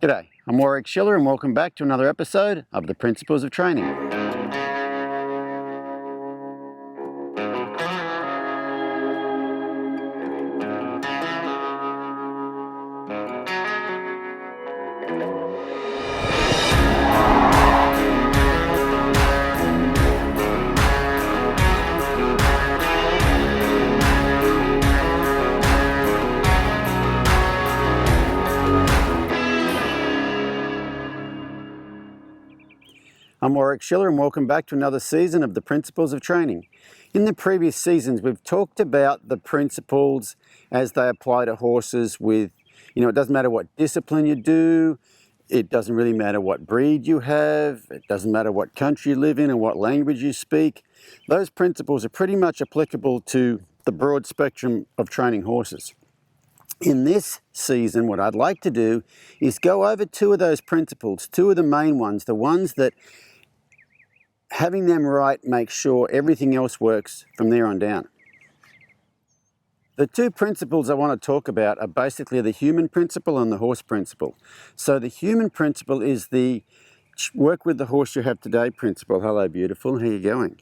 G'day, I'm Warwick Schiller and welcome back to another episode of the Principles of Training. I'm Warwick Schiller and welcome back to another season of the Principles of Training. In the previous seasons, we've talked about the principles as they apply to horses with, it doesn't matter what discipline you do, it doesn't really matter what breed you have, it doesn't matter what country you live in and what language you speak. Those principles are pretty much applicable to the broad spectrum of training horses. In this season, what I'd like to do is go over two of those principles, two of the main ones, the ones that having them right makes sure everything else works from there on down. The two principles I want to talk about are basically the human principle and the horse principle. So the human principle is the work with the horse you have today principle. Hello, beautiful. How are you going?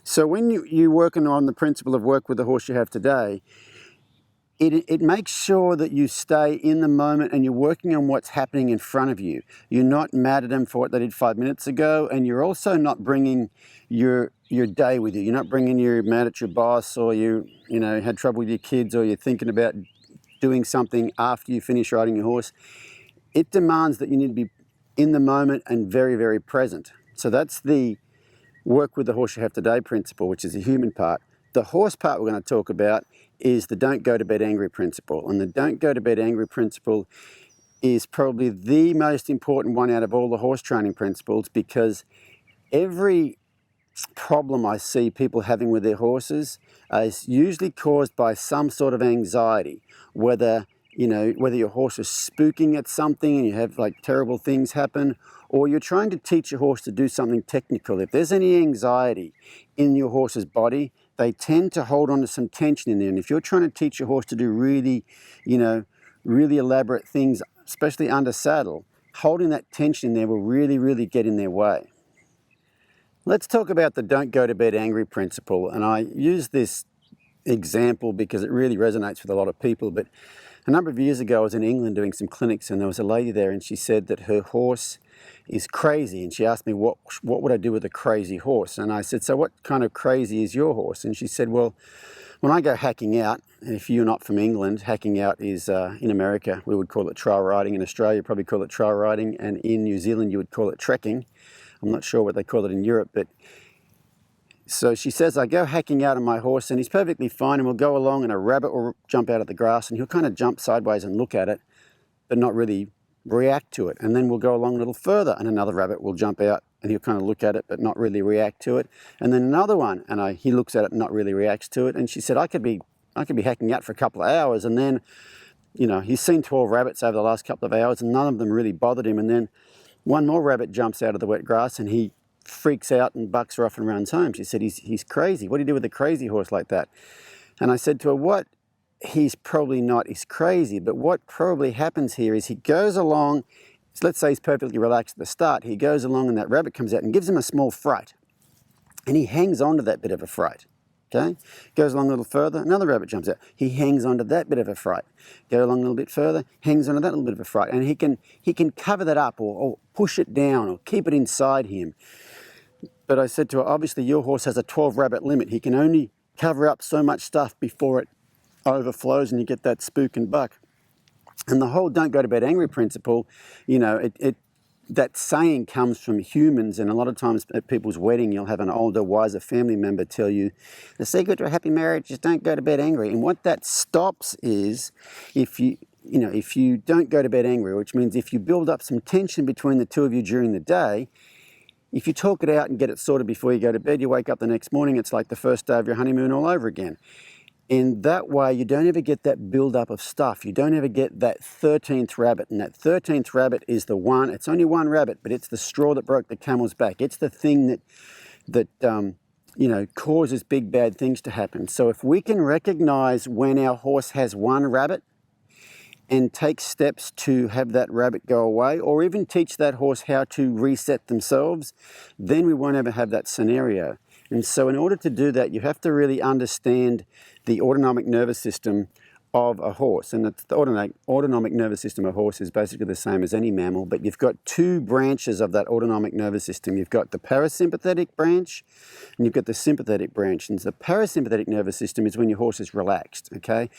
So when you're working on the principle of work with the horse you have today, it makes sure that you stay in the moment and you're working on what's happening in front of you. You're not mad at them for what they did 5 minutes ago, and you're also not bringing your day with you. You're not bringing you're mad at your boss, or you had trouble with your kids, or you're thinking about doing something after you finish riding your horse. It demands that you need to be in the moment and very, very present. So that's the work with the horse you have today principle, which is the human part. The horse part we're going to talk about is the don't go to bed angry principle. And the don't go to bed angry principle is probably the most important one out of all the horse training principles, because every problem I see people having with their horses is usually caused by some sort of anxiety, whether your horse is spooking at something and you have like terrible things happen, or you're trying to teach your horse to do something technical. If there's any anxiety in your horse's body, they tend to hold on to some tension in there. And if you're trying to teach your horse to do really elaborate things, especially under saddle, holding that tension in there will really, really get in their way. Let's talk about the don't go to bed angry principle. And I use this example because it really resonates with a lot of people. But a number of years ago, I was in England doing some clinics, and there was a lady there, and she said that her horse is crazy. And she asked me, what would I do with a crazy horse? And I said, so what kind of crazy is your horse? And she said, well, when I go hacking out, and if you're not from England, hacking out is, in America, we would call it trail riding. In Australia, you'd probably call it trail riding. And in New Zealand, you would call it trekking. I'm not sure what they call it in Europe, but so she says, I go hacking out on my horse and he's perfectly fine, and we'll go along and a rabbit will jump out of the grass and he'll kind of jump sideways and look at it, but not really react to it. And then we'll go along a little further and another rabbit will jump out and he'll kind of look at it, but not really react to it. And then another one, and he looks at it and not really reacts to it. And she said, I could be hacking out for a couple of hours, and then, he's seen 12 rabbits over the last couple of hours and none of them really bothered him. And then one more rabbit jumps out of the wet grass and he freaks out and bucks her off and runs home. She said, he's crazy. What do you do with a crazy horse like that? And I said to her, what he's probably not is crazy, but what probably happens here is he goes along, let's say he's perfectly relaxed at the start, he goes along and that rabbit comes out and gives him a small fright. And he hangs on to that bit of a fright. Okay? Goes along a little further, another rabbit jumps out. He hangs on to that bit of a fright. Go along a little bit further, hangs on to that little bit of a fright. And he can cover that up or push it down or keep it inside him. But I said to her, obviously your horse has a 12 rabbit limit. He can only cover up so much stuff before it overflows and you get that spook and buck. And the whole don't go to bed angry principle, that saying comes from humans, and a lot of times at people's wedding you'll have an older, wiser family member tell you, the secret to a happy marriage is don't go to bed angry. And what that stops is if you don't go to bed angry, which means if you build up some tension between the two of you during the day, if you talk it out and get it sorted before you go to bed, you wake up the next morning, it's like the first day of your honeymoon all over again. And that way you don't ever get that build-up of stuff. You don't ever get that 13th rabbit. And that 13th rabbit is the one, it's only one rabbit, but it's the straw that broke the camel's back. It's the thing that causes big bad things to happen. So if we can recognize when our horse has one rabbit and take steps to have that rabbit go away, or even teach that horse how to reset themselves, then we won't ever have that scenario. And so in order to do that, you have to really understand the autonomic nervous system of a horse. And the autonomic nervous system of a horse is basically the same as any mammal, but you've got two branches of that autonomic nervous system. You've got the parasympathetic branch and you've got the sympathetic branch. And the parasympathetic nervous system is when your horse is relaxed, okay?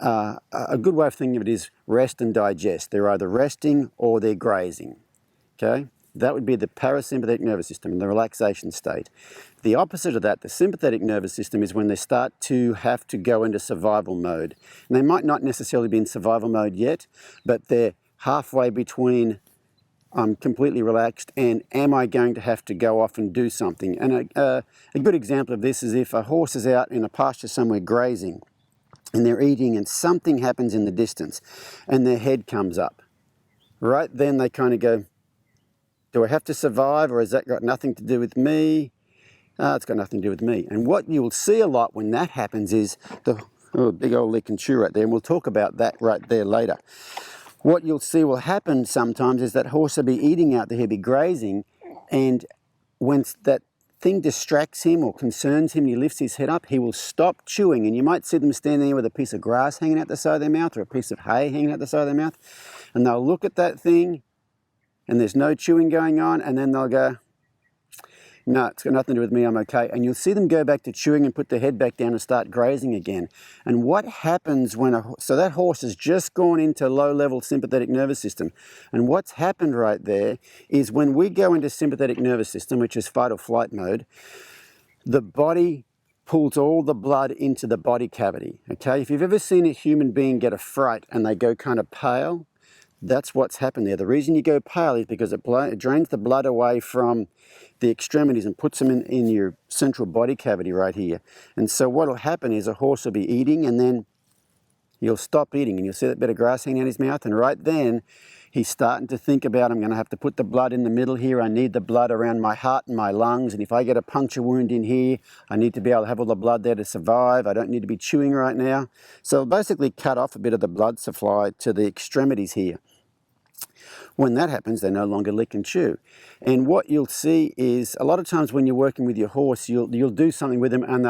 A good way of thinking of it is rest and digest. They're either resting or they're grazing, okay? That would be the parasympathetic nervous system in the relaxation state. The opposite of that, the sympathetic nervous system, is when they start to have to go into survival mode. And they might not necessarily be in survival mode yet, but they're halfway between I'm completely relaxed and am I going to have to go off and do something? And a good example of this is if a horse is out in a pasture somewhere grazing and they're eating and something happens in the distance and their head comes up. Right then they kind of go, do I have to survive, or has that got nothing to do with me? It's got nothing to do with me. And what you'll see a lot when that happens is the big old lick and chew right there, and we'll talk about that right there later. What you'll see will happen sometimes is that horse will be eating out there, he'll be grazing, and when that thing distracts him or concerns him, he lifts his head up, he will stop chewing, and you might see them standing there with a piece of grass hanging out the side of their mouth or a piece of hay hanging out the side of their mouth, and they'll look at that thing and there's no chewing going on, and then they'll go, no, it's got nothing to do with me, I'm okay. And you'll see them go back to chewing and put their head back down and start grazing again. And what happens when so that horse has just gone into low-level sympathetic nervous system. And what's happened right there is when we go into sympathetic nervous system, which is fight or flight mode, the body pulls all the blood into the body cavity, okay? If you've ever seen a human being get a fright and they go kind of pale, that's what's happened there. The reason you go pale is because it drains the blood away from the extremities and puts them in your central body cavity right here. And so what will happen is a horse will be eating and then he'll stop eating and you'll see that bit of grass hanging out his mouth, and right then he's starting to think about, I'm going to have to put the blood in the middle here. I need the blood around my heart and my lungs, and if I get a puncture wound in here, I need to be able to have all the blood there to survive. I don't need to be chewing right now. So it'll basically cut off a bit of the blood supply to the extremities here. When that happens, they no longer lick and chew. And what you'll see is a lot of times when you're working with your horse, you'll do something with them and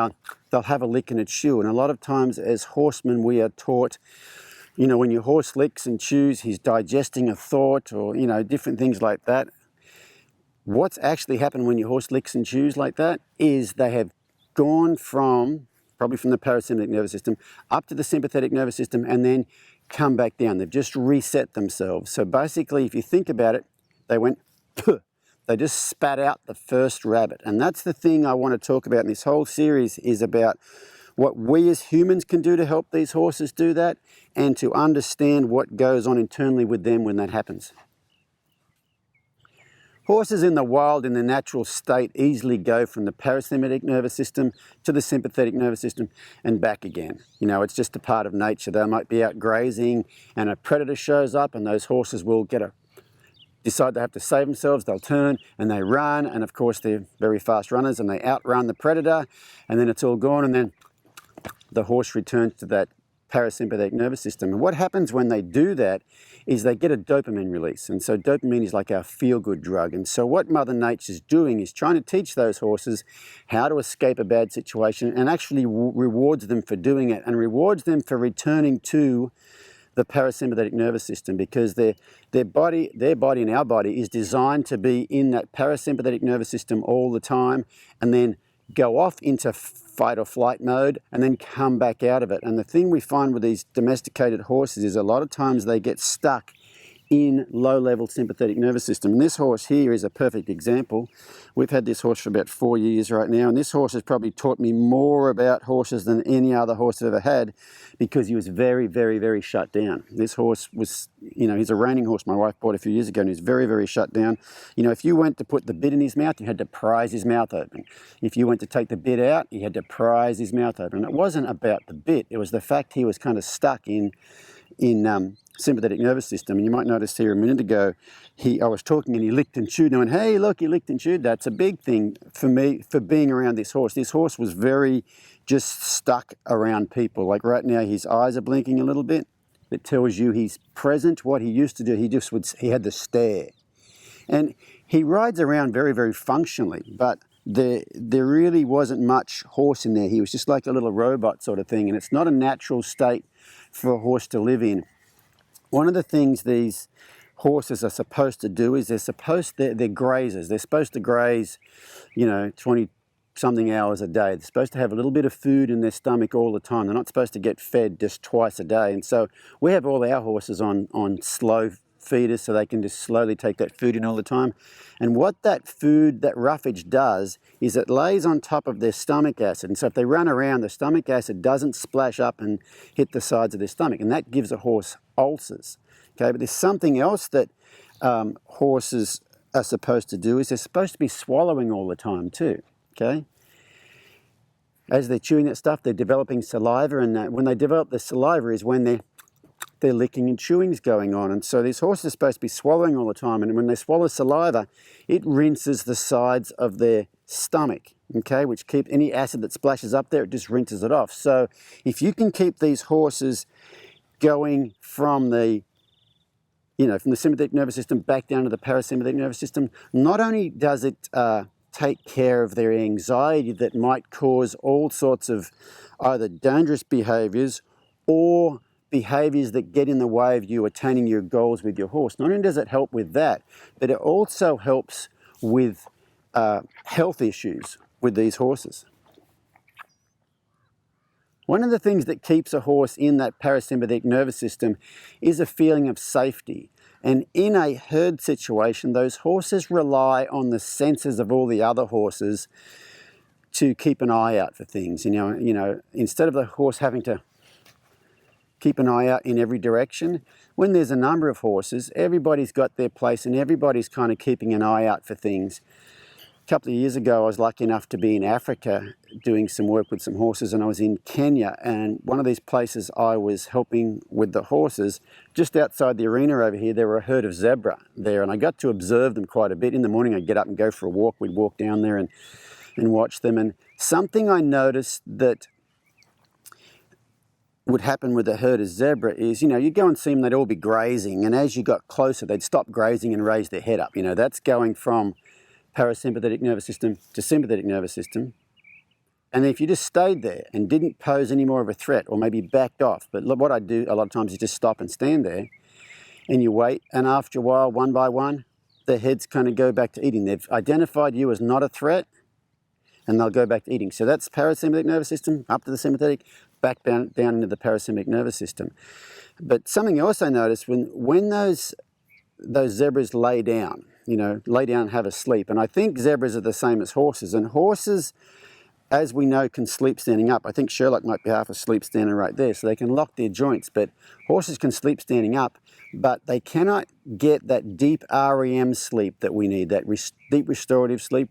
they'll have a lick and a chew. And a lot of times as horsemen, we are taught, you know, when your horse licks and chews, he's digesting a thought or, you know, different things like that. What's actually happened when your horse licks and chews like that is they have gone probably from the parasympathetic nervous system up to the sympathetic nervous system and then come back down. They've just reset themselves. So basically, if you think about it, they went, puh. They just spat out the first rabbit. And that's the thing I want to talk about in this whole series, is about what we as humans can do to help these horses do that and to understand what goes on internally with them when that happens. Horses in the wild, in their natural state, easily go from the parasympathetic nervous system to the sympathetic nervous system and back again. You know, it's just a part of nature. They might be out grazing and a predator shows up and those horses will decide they have to save themselves. They'll turn and they run, and of course they're very fast runners and they outrun the predator, and then it's all gone, and then the horse returns to that parasympathetic nervous system. And what happens when they do that is they get a dopamine release. And so dopamine is like our feel-good drug. And so what Mother Nature's doing is trying to teach those horses how to escape a bad situation, and actually rewards them for doing it and rewards them for returning to the parasympathetic nervous system, because their body and our body is designed to be in that parasympathetic nervous system all the time and then go off into fight or flight mode and then come back out of it. And the thing we find with these domesticated horses is a lot of times they get stuck in low-level sympathetic nervous system. And this horse here is a perfect example. We've had this horse for about 4 years right now, and this horse has probably taught me more about horses than any other horse I've ever had, because he was very, very, very shut down. This horse was, you know, he's a reining horse my wife bought a few years ago, and he's very, very shut down. You know, if you went to put the bit in his mouth, you had to prise his mouth open. If you went to take the bit out, you had to prise his mouth open. And it wasn't about the bit, it was the fact he was kind of stuck in sympathetic nervous system. And you might notice here a minute ago, I was talking and he licked and chewed, and I went, hey, look, he licked and chewed. That's a big thing for me, for being around this horse. This horse was very just stuck around people. Like right now, his eyes are blinking a little bit. that tells you he's present. What he used to do, he had the stare. And he rides around very, very functionally, but there really wasn't much horse in there. He was just like a little robot sort of thing, and it's not a natural state for a horse to live in. One of the things these horses are supposed to do is they're grazers. They're supposed to graze, 20-something hours a day. They're supposed to have a little bit of food in their stomach all the time. They're not supposed to get fed just twice a day. And so we have all our horses on slow feeders so they can just slowly take that food in all the time. And what that food, that roughage does is it lays on top of their stomach acid. And so if they run around, the stomach acid doesn't splash up and hit the sides of their stomach. And that gives a horse ulcers. Okay, but there's something else that horses are supposed to do is they're supposed to be swallowing all the time too. Okay. As they're chewing that stuff, they're developing saliva, and when they develop the saliva is when their licking and chewing is going on. And so these horses are supposed to be swallowing all the time, and when they swallow saliva, it rinses the sides of their stomach, okay, which keep any acid that splashes up there, it just rinses it off. So if you can keep these horses going from the sympathetic nervous system back down to the parasympathetic nervous system, not only does it take care of their anxiety that might cause all sorts of either dangerous behaviours or behaviours that get in the way of you attaining your goals with your horse. Not only does it help with that, but it also helps with health issues with these horses. One of the things that keeps a horse in that parasympathetic nervous system is a feeling of safety. And in a herd situation, those horses rely on the senses of all the other horses to keep an eye out for things. Instead of the horse having to keep an eye out in every direction, when there's a number of horses, everybody's got their place and everybody's kind of keeping an eye out for things. A couple of years ago, I was lucky enough to be in Africa doing some work with some horses, and I was in Kenya, and one of these places I was helping with the horses, just outside the arena over here, there were a herd of zebra there, and I got to observe them quite a bit. In the morning, I'd get up and go for a walk. We'd walk down there and watch them, and something I noticed that would happen with a herd of zebra is, you'd go and see them, they'd all be grazing, and as you got closer, they'd stop grazing and raise their head up. That's going from parasympathetic nervous system to sympathetic nervous system. And if you just stayed there and didn't pose any more of a threat, or maybe backed off, but what I do a lot of times is just stop and stand there, and you wait, and after a while, one by one, their heads kind of go back to eating. They've identified you as not a threat, and they'll go back to eating. So that's parasympathetic nervous system, up to the sympathetic, back down into the parasympathetic nervous system. But something else I noticed, when those zebras lay down and have a sleep, and I think zebras are the same as horses, and horses, as we know, can sleep standing up. I think Sherlock might be half asleep standing right there, so they can lock their joints, but horses can sleep standing up, but they cannot get that deep REM sleep that we need, that deep restorative sleep.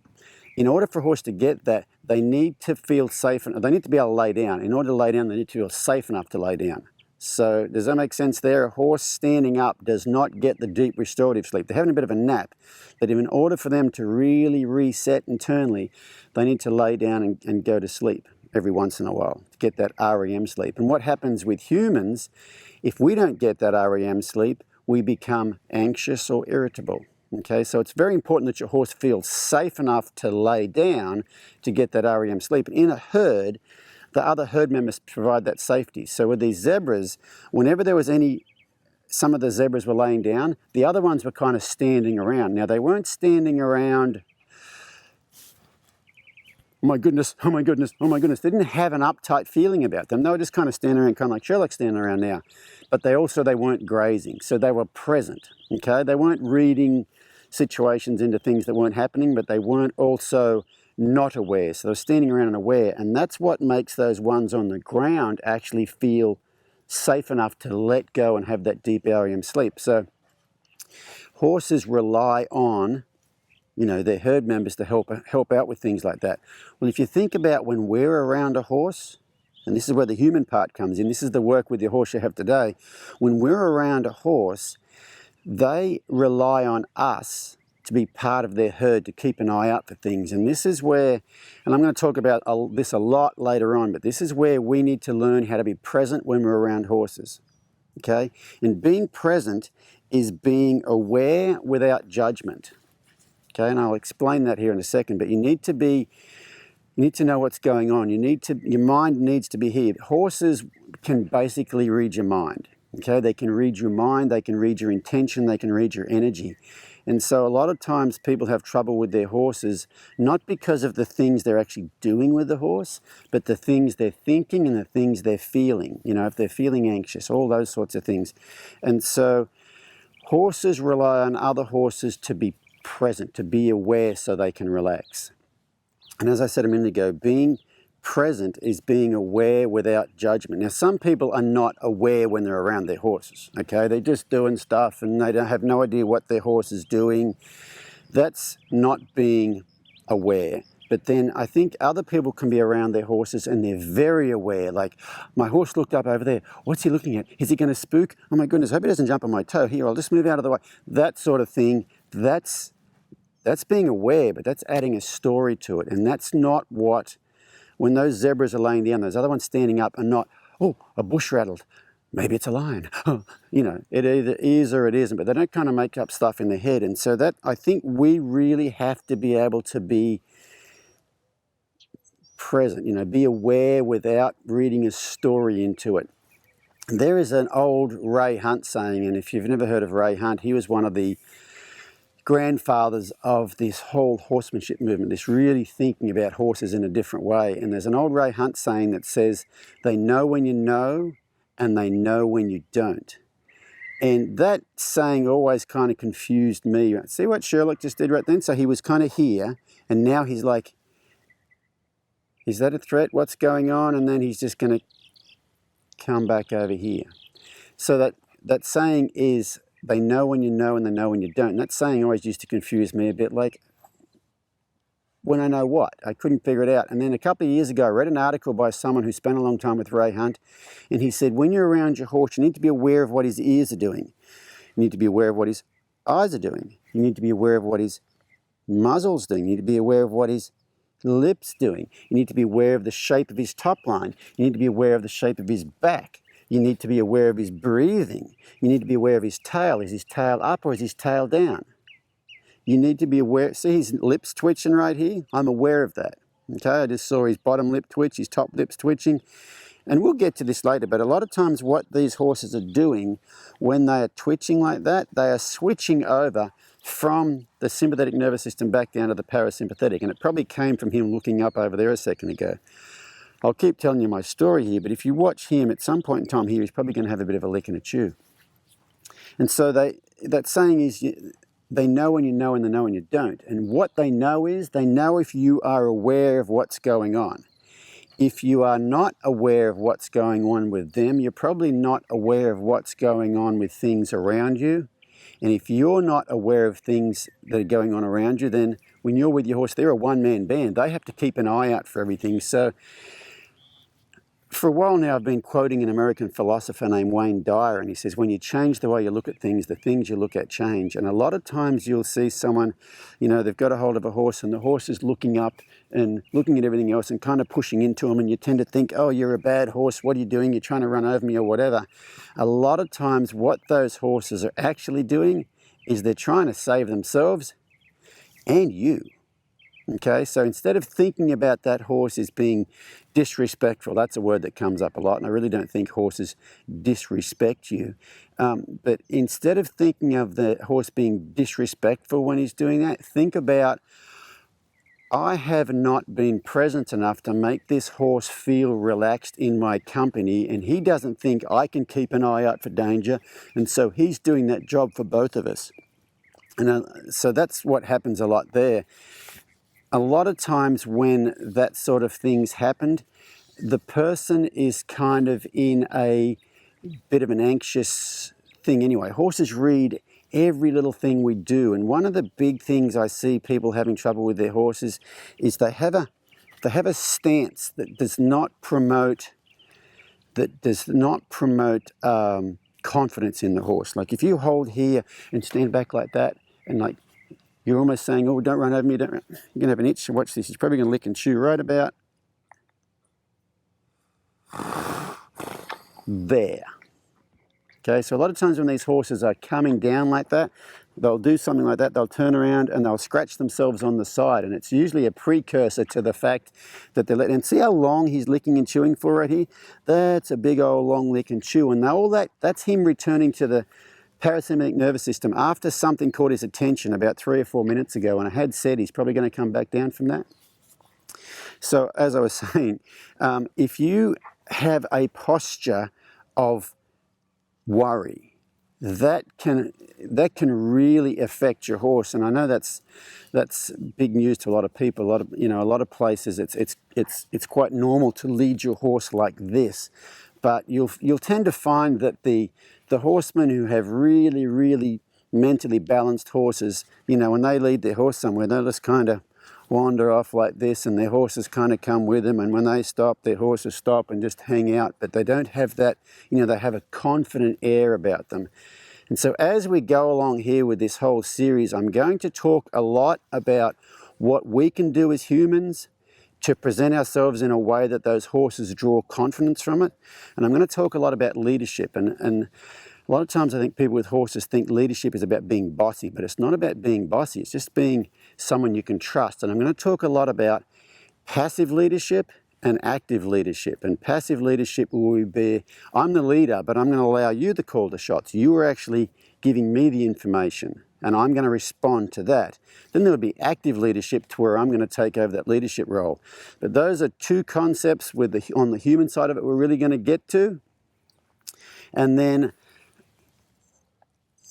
In order for a horse to get that, they need to feel safe, and they need to be able to lay down. In order to lay down, they need to feel safe enough to lay down. So does that make sense there? A horse standing up does not get the deep restorative sleep. They're having a bit of a nap, but in order for them to really reset internally, they need to lay down and go to sleep every once in a while to get that REM sleep. And what happens with humans, if we don't get that REM sleep, we become anxious or irritable. Okay, so it's very important that your horse feels safe enough to lay down to get that REM sleep. In a herd, the other herd members provide that safety. So with these zebras, whenever there was some of the zebras were laying down, the other ones were kind of standing around. Now, they weren't standing around, oh my goodness, oh my goodness, oh my goodness. They didn't have an uptight feeling about them. They were just kind of standing around, kind of like Sherlock standing around now. But they weren't grazing, so they were present, okay? They weren't reading situations into things that weren't happening, but they weren't also not aware. So they're standing around and aware, and that's what makes those ones on the ground actually feel safe enough to let go and have that deep REM sleep. So horses rely on, their herd members to help out with things like that. Well, if you think about when we're around a horse, and this is where the human part comes in, this is the work with your horse you have today. When we're around a horse, they rely on us to be part of their herd, to keep an eye out for things. And this is where, and I'm going to talk about this a lot later on, but this is where we need to learn how to be present when we're around horses. okay? And being present is being aware without judgment, okay? And I'll explain that here in a second, but you need to know what's going on. Your mind needs to be here. Horses can basically read your mind, okay? They can read your mind, they can read your intention, they can read your energy. And so a lot of times people have trouble with their horses, not because of the things they're actually doing with the horse, but the things they're thinking and the things they're feeling. You know, if they're feeling anxious, all those sorts of things. And so horses rely on other horses to be present, to be aware so they can relax. And as I said a minute ago, being present is being aware without judgment. Now, some people are not aware when they're around their horses, okay? They're just doing stuff and they don't have no idea what their horse is doing. That's not being aware. But then I think other people can be around their horses and they're very aware. Like, my horse looked up over there. What's he looking at? Is he going to spook? Oh my goodness, I hope he doesn't jump on my toe. Here, I'll just move out of the way. That sort of thing, that's being aware, but that's adding a story to it. And that's not what, when those zebras are laying down, those other ones standing up are not, oh, a bush rattled. Maybe it's a lion. You know, it either is or it isn't, but they don't kind of make up stuff in their head. And so that, I think we really have to be able to be present, you know, be aware without reading a story into it. There is an old Ray Hunt saying, and if you've never heard of Ray Hunt, he was one of the grandfathers of this whole horsemanship movement, this really thinking about horses in a different way. And there's an old Ray Hunt saying that says, they know when you know and they know when you don't. And that saying always kind of confused me. See what Sherlock just did right then? So he was kind of here and now he's like, is that a threat? What's going on? And then he's just going to come back over here. So that saying is, they know when you know and they know when you don't. And that saying always used to confuse me a bit, like, when I know what? I couldn't figure it out. And then a couple of years ago, I read an article by someone who spent a long time with Ray Hunt, and he said, when you're around your horse, you need to be aware of what his ears are doing. You need to be aware of what his eyes are doing. You need to be aware of what his muzzle's doing. You need to be aware of what his lips doing. You need to be aware of the shape of his top line. You need to be aware of the shape of his back. You need to be aware of his breathing. You need to be aware of his tail. Is his tail up or is his tail down? You need to be aware. See his lips twitching right here? I'm aware of that. Okay, I just saw his bottom lip twitch, his top lip's twitching. And we'll get to this later, but a lot of times what these horses are doing when they are twitching like that, they are switching over from the sympathetic nervous system back down to the parasympathetic. And it probably came from him looking up over there a second ago. I'll keep telling you my story here, but if you watch him at some point in time here, he's probably going to have a bit of a lick and a chew. And so that saying is, they know when you know and they know when you don't. And what they know is, they know if you are aware of what's going on. If you are not aware of what's going on with them, you're probably not aware of what's going on with things around you. And if you're not aware of things that are going on around you, then when you're with your horse, they're a one-man band. They have to keep an eye out for everything. So for a while now, I've been quoting an American philosopher named Wayne Dyer, and he says, when you change the way you look at things, the things you look at change. And a lot of times you'll see someone, you know, they've got a hold of a horse and the horse is looking up and looking at everything else and kind of pushing into them, and you tend to think, oh, you're a bad horse, what are you doing? You're trying to run over me or whatever. A lot of times what those horses are actually doing is they're trying to save themselves and you. Okay, so instead of thinking about that horse as being disrespectful, that's a word that comes up a lot, and I really don't think horses disrespect you. But instead of thinking of the horse being disrespectful when he's doing that, think about, I have not been present enough to make this horse feel relaxed in my company, and he doesn't think I can keep an eye out for danger, and so he's doing that job for both of us. And so that's what happens a lot there. A lot of times when that sort of things happened, the person is kind of in a bit of an anxious thing anyway. Horses read every little thing we do, and one of the big things I see people having trouble with their horses is they have a stance that does not promote confidence in the horse. Like if you hold here and stand back like that, and like you're almost saying, oh, don't run over me, you're going to have an itch. Watch this, he's probably going to lick and chew right about there. Okay, so a lot of times when these horses are coming down like that, they'll do something like that, they'll turn around and they'll scratch themselves on the side, and it's usually a precursor to the fact that they're letting, and see how long he's licking and chewing for right here? That's a big old long lick and chew, and all that's him returning to the parasympathetic nervous system after something caught his attention about 3 or 4 minutes ago, and I had said he's probably going to come back down from that. So as I was saying, if you have a posture of worry, that can really affect your horse, and I know that's big news to a lot of people. A lot of places it's quite normal to lead your horse like this, but you'll tend to find that the horsemen who have really mentally balanced horses, when they lead their horse somewhere, they'll just kind of wander off like this, and their horses kind of come with them, and when they stop, their horses stop and just hang out, but they don't have that, they have a confident air about them. And so as we go along here with this whole series, I'm going to talk a lot about what we can do as humans to present ourselves in a way that those horses draw confidence from it. And I'm going to talk a lot about leadership, and a lot of times I think people with horses think leadership is about being bossy, but it's not about being bossy, it's just being someone you can trust. And I'm going to talk a lot about passive leadership and active leadership. And passive leadership will be, I'm the leader, but I'm going to allow you to call the shots. You are actually giving me the information, and I'm going to respond to that. Then there will be active leadership, to where I'm going to take over that leadership role. But those are two concepts on the human side of it we're really going to get to. And then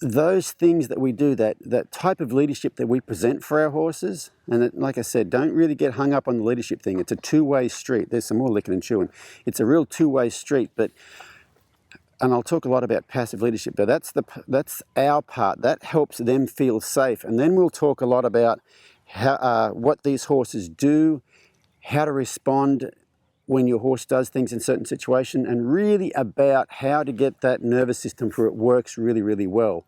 those things that we do, that type of leadership that we present for our horses, and like I said, don't really get hung up on the leadership thing. It's a two-way street. There's some more licking and chewing. It's a real two-way street, and I'll talk a lot about passive leadership, but that's our part. That helps them feel safe. And then we'll talk a lot about what these horses do, how to respond when your horse does things in certain situations, and really about how to get that nervous system where it works really well.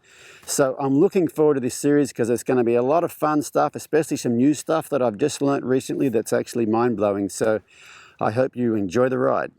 So I'm looking forward to this series because it's going to be a lot of fun stuff, especially some new stuff that I've just learnt recently that's actually mind-blowing. So I hope you enjoy the ride.